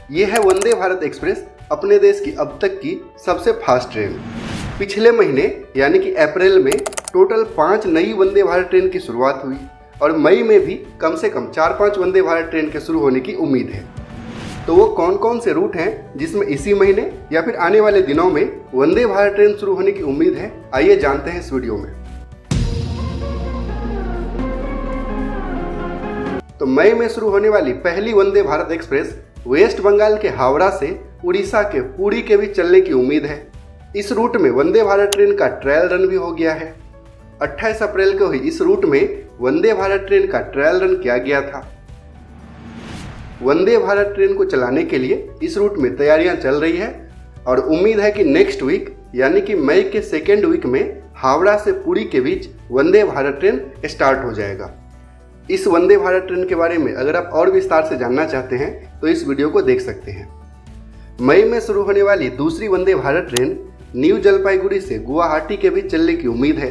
ये है वंदे भारत एक्सप्रेस, अपने देश की अब तक की सबसे फास्ट ट्रेन। पिछले महीने यानी कि अप्रैल में टोटल 5 नई वंदे भारत ट्रेन की शुरुआत हुई और मई में भी कम से कम 4-5 वंदे भारत ट्रेन के शुरू होने की उम्मीद है। तो वो कौन कौन से रूट हैं जिसमें इसी महीने या फिर आने वाले दिनों में वंदे भारत ट्रेन शुरू होने की उम्मीद है, आइए जानते हैं इस वीडियो में। तो मई में शुरू होने वाली पहली वंदे भारत एक्सप्रेस वेस्ट बंगाल के हावड़ा से उड़ीसा के पुरी के बीच चलने की उम्मीद है। इस रूट में वंदे भारत ट्रेन का ट्रायल रन भी हो गया है। 28 अप्रैल को ही इस रूट में वंदे भारत ट्रेन का ट्रायल रन किया गया था। वंदे भारत ट्रेन को चलाने के लिए इस रूट में तैयारियां चल रही है और उम्मीद है कि नेक्स्ट वीक यानी कि मई के सेकेंड वीक में हावड़ा से पुरी के बीच वंदे भारत ट्रेन स्टार्ट हो जाएगा। इस वंदे भारत ट्रेन के बारे में अगर आप और विस्तार से जानना चाहते हैं तो इस वीडियो को देख सकते हैं। मई में शुरू होने वाली दूसरी वंदे भारत ट्रेन न्यू जलपाईगुड़ी से गुवाहाटी के बीच चलने की उम्मीद है।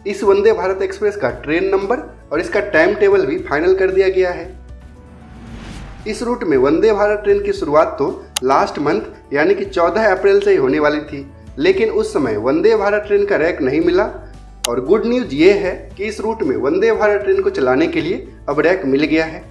इस वंदे भारत एक्सप्रेस का ट्रेन नंबर और इसका टाइम टेबल भी फाइनल कर दिया गया है। इस रूट में वंदे भारत ट्रेन की शुरुआत तो लास्ट मंथ यानी कि 14 अप्रैल से ही होने वाली थी, लेकिन उस समय वंदे भारत ट्रेन का रैक नहीं मिला और गुड न्यूज ये है कि इस रूट में वंदे भारत ट्रेन को चलाने के लिए अब रैक मिल गया है।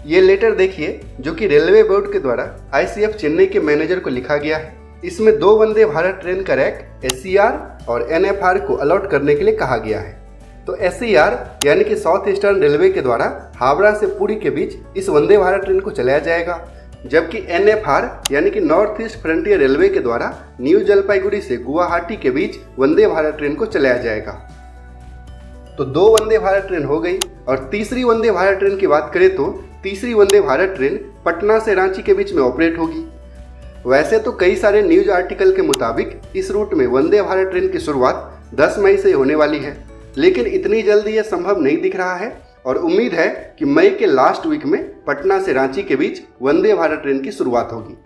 ये लेटर देखिए जो कि रेलवे बोर्ड के द्वारा ICF चेन्नई के मैनेजर को लिखा गया है। इसमें 2 वंदे भारत ट्रेन का रैक SCR और NFR को अलॉट करने के लिए कहा गया है। तो SCR यानी कि साउथ ईस्टर्न रेलवे के द्वारा हावड़ा से पुरी के बीच इस वंदे भारत ट्रेन को चलाया जाएगा, जबकि NFR यानी कि नॉर्थ ईस्ट फ्रंटियर रेलवे के द्वारा न्यू जलपाईगुड़ी से गुवाहाटी के बीच वंदे भारत ट्रेन को चलाया जाएगा। तो 2 वंदे भारत ट्रेन हो गई और तीसरी वंदे भारत ट्रेन की बात करें तो तीसरी वंदे भारत ट्रेन पटना से रांची के बीच में ऑपरेट होगी। वैसे तो कई सारे न्यूज आर्टिकल के मुताबिक इस रूट में वंदे भारत ट्रेन की शुरुआत 10 मई से होने वाली है, लेकिन इतनी जल्दी यह संभव नहीं दिख रहा है और उम्मीद है कि मई के लास्ट वीक में पटना से रांची के बीच वंदे भारत ट्रेन की शुरुआत होगी।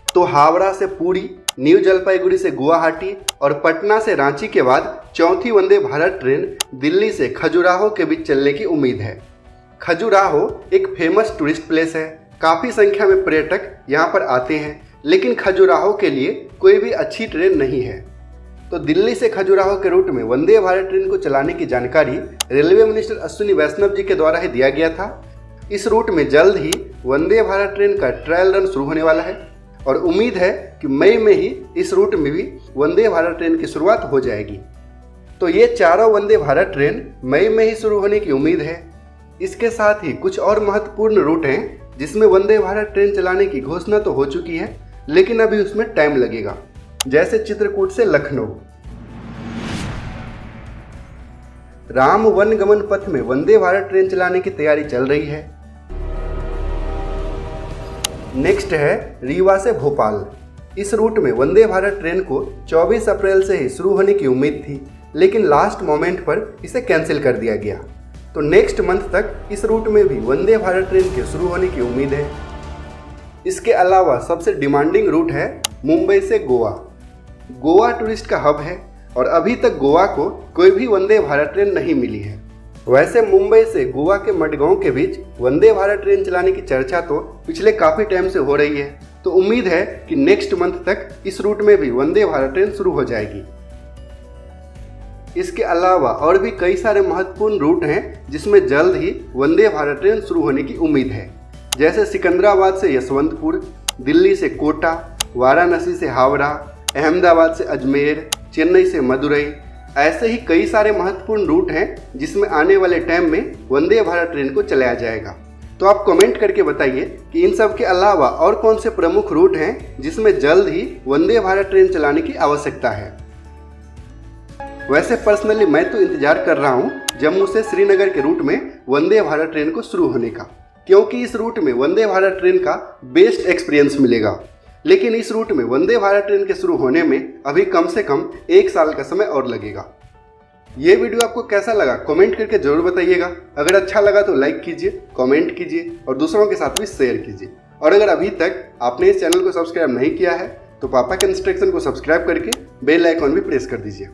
तो हावड़ा से पुरी, न्यू जलपाईगुड़ी से गुवाहाटी और पटना से रांची के बाद चौथी वंदे भारत ट्रेन दिल्ली से खजुराहो के बीच चलने की उम्मीद है। खजुराहो एक फेमस टूरिस्ट प्लेस है, काफ़ी संख्या में पर्यटक यहाँ पर आते हैं, लेकिन खजुराहो के लिए कोई भी अच्छी ट्रेन नहीं है। तो दिल्ली से खजुराहो के रूट में वंदे भारत ट्रेन को चलाने की जानकारी रेलवे मिनिस्टर अश्विनी वैष्णव जी के द्वारा ही दिया गया था। इस रूट में जल्द ही वंदे भारत ट्रेन का ट्रायल रन शुरू होने वाला है और उम्मीद है कि मई में ही इस रूट में भी वंदे भारत ट्रेन की शुरुआत हो जाएगी। तो ये चारों वंदे भारत ट्रेन मई में ही शुरू होने की उम्मीद है। इसके साथ ही कुछ और महत्वपूर्ण रूट हैं जिसमें वंदे भारत ट्रेन चलाने की घोषणा तो हो चुकी है, लेकिन अभी उसमें टाइम लगेगा, जैसे चित्रकूट से लखनऊ। राम वन गमन पथ में वंदे भारत ट्रेन चलाने की तैयारी चल रही है। नेक्स्ट है रीवा से भोपाल। इस रूट में वंदे भारत ट्रेन को 24 अप्रैल से ही शुरू होने की उम्मीद थी, लेकिन लास्ट मोमेंट पर इसे कैंसिल कर दिया गया। तो नेक्स्ट मंथ तक इस रूट में भी वंदे भारत ट्रेन के शुरू होने की उम्मीद है। इसके अलावा सबसे डिमांडिंग रूट है मुंबई से गोवा। गोवा टूरिस्ट का हब है और अभी तक गोवा को कोई भी वंदे भारत ट्रेन नहीं मिली है। वैसे मुंबई से गोवा के मडगांव के बीच वंदे भारत ट्रेन चलाने की चर्चा तो पिछले काफ़ी टाइम से हो रही है, तो उम्मीद है कि नेक्स्ट मंथ तक इस रूट में भी वंदे भारत ट्रेन शुरू हो जाएगी। इसके अलावा और भी कई सारे महत्वपूर्ण रूट हैं जिसमें जल्द ही वंदे भारत ट्रेन शुरू होने की उम्मीद है, जैसे सिकंदराबाद से यशवंतपुर, दिल्ली से कोटा, वाराणसी से हावड़ा, अहमदाबाद से अजमेर, चेन्नई से मदुरई। ऐसे ही कई सारे महत्वपूर्ण रूट हैं जिसमें आने वाले टाइम में वंदे भारत ट्रेन को चलाया जाएगा। तो आप कमेंट करके बताइए कि इन सब के अलावा और कौन से प्रमुख रूट हैं जिसमें जल्द ही वंदे भारत ट्रेन चलाने की आवश्यकता है। वैसे पर्सनली मैं तो इंतजार कर रहा हूँ जम्मू से श्रीनगर के रूट में वंदे भारत ट्रेन को शुरू होने का, क्योंकि इस रूट में वंदे भारत ट्रेन का बेस्ट एक्सपीरियंस मिलेगा। लेकिन इस रूट में वंदे भारत ट्रेन के शुरू होने में अभी कम से कम 1 साल का समय और लगेगा। ये वीडियो आपको कैसा लगा कमेंट करके जरूर बताइएगा। अगर अच्छा लगा तो लाइक कीजिए, कमेंट कीजिए और दूसरों के साथ भी शेयर कीजिए। और अगर अभी तक आपने इस चैनल को सब्सक्राइब नहीं किया है तो पापा के इंस्ट्रक्शन को सब्सक्राइब करके बेल आइकॉन भी प्रेस कर दीजिए।